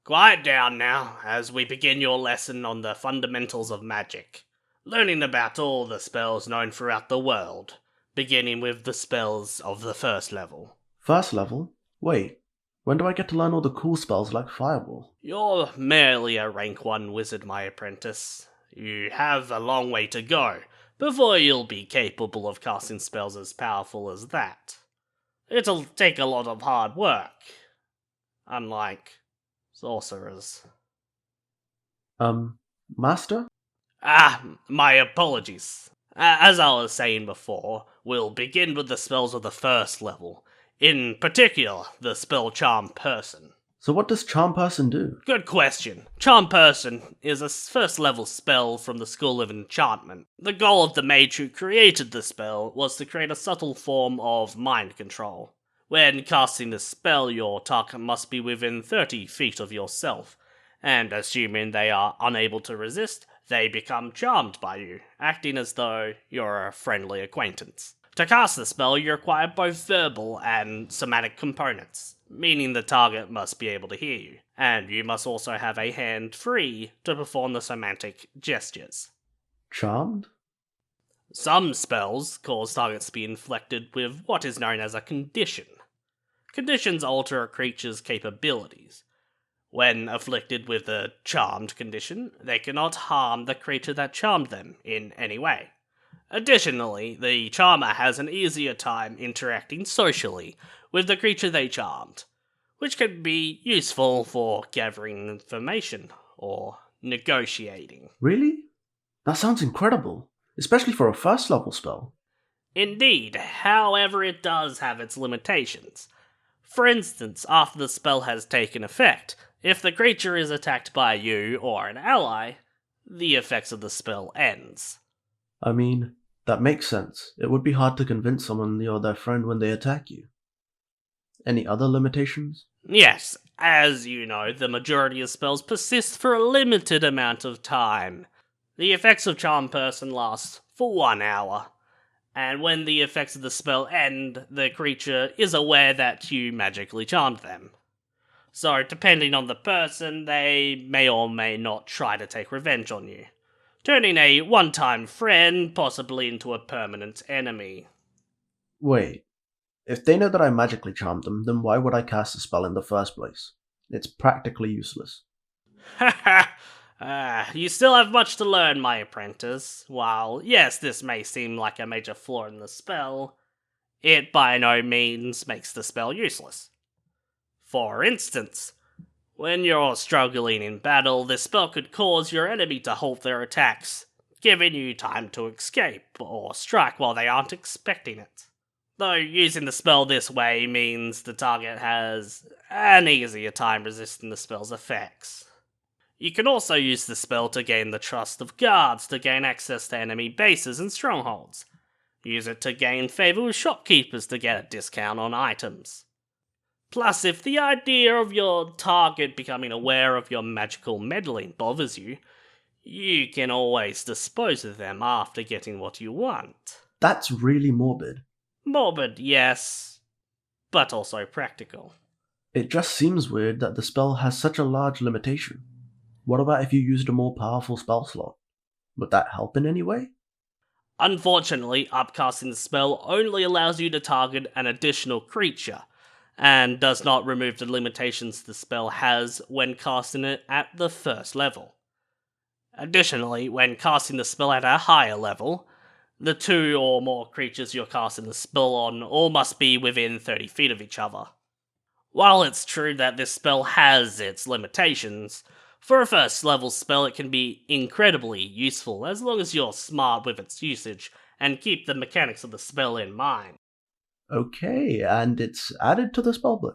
Quiet down now, as we begin your lesson on the fundamentals of magic, learning about all the spells known throughout the world, beginning with the spells of the first level. First level? Wait, when do I get to learn all the cool spells like Fireball? You're merely a rank 1 wizard, my apprentice. You have a long way to go before you'll be capable of casting spells as powerful as that. It'll take a lot of hard work, unlike sorcerers. Master? My apologies. As I was saying before, we'll begin with the spells of the first level. In particular, the spell Charm Person. So what does Charm Person do? Good question. Charm Person is a first level spell from the School of Enchantment. The goal of the mage who created the spell was to create a subtle form of mind control. When casting the spell, your target must be within 30 feet of yourself, and assuming they are unable to resist, they become charmed by you, acting as though you're a friendly acquaintance. To cast the spell, you require both verbal and somatic components, meaning the target must be able to hear you, and you must also have a hand free to perform the somatic gestures. Charmed? Some spells cause targets to be inflicted with what is known as a condition. Conditions alter a creature's capabilities. When afflicted with a charmed condition, they cannot harm the creature that charmed them in any way. Additionally, the charmer has an easier time interacting socially with the creature they charmed, which can be useful for gathering information or negotiating. Really? That sounds incredible, especially for a first level spell. Indeed, however, it does have its limitations. For instance, after the spell has taken effect, if the creature is attacked by you or an ally, the effects of the spell ends. I mean, that makes sense. It would be hard to convince someone you're their friend when they attack you. Any other limitations? Yes, as you know, the majority of spells persist for a limited amount of time. The effects of Charm Person last for 1 hour, and when the effects of the spell end, the creature is aware that you magically charmed them. So, depending on the person, they may or may not try to take revenge on you, turning a one-time friend possibly into a permanent enemy. Wait, if they know that I magically charmed them, then why would I cast the spell in the first place? It's practically useless. You still have much to learn, my apprentice. While, yes, this may seem like a major flaw in the spell, it by no means makes the spell useless. For instance, when you're struggling in battle, this spell could cause your enemy to halt their attacks, giving you time to escape or strike while they aren't expecting it. Though using the spell this way means the target has an easier time resisting the spell's effects. You can also use the spell to gain the trust of guards to gain access to enemy bases and strongholds. Use it to gain favor with shopkeepers to get a discount on items. Plus, if the idea of your target becoming aware of your magical meddling bothers you, you can always dispose of them after getting what you want. That's really morbid. Morbid, yes, but also practical. It just seems weird that the spell has such a large limitation. What about if you used a more powerful spell slot? Would that help in any way? Unfortunately, upcasting the spell only allows you to target an additional creature, and does not remove the limitations the spell has when casting it at the first level. Additionally, when casting the spell at a higher level, the 2 or more creatures you're casting the spell on all must be within 30 feet of each other. While it's true that this spell has its limitations, for a first level spell it can be incredibly useful as long as you're smart with its usage and keep the mechanics of the spell in mind. Okay, and it's added to the spellbook.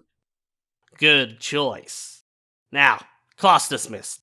Good choice. Now, class dismissed.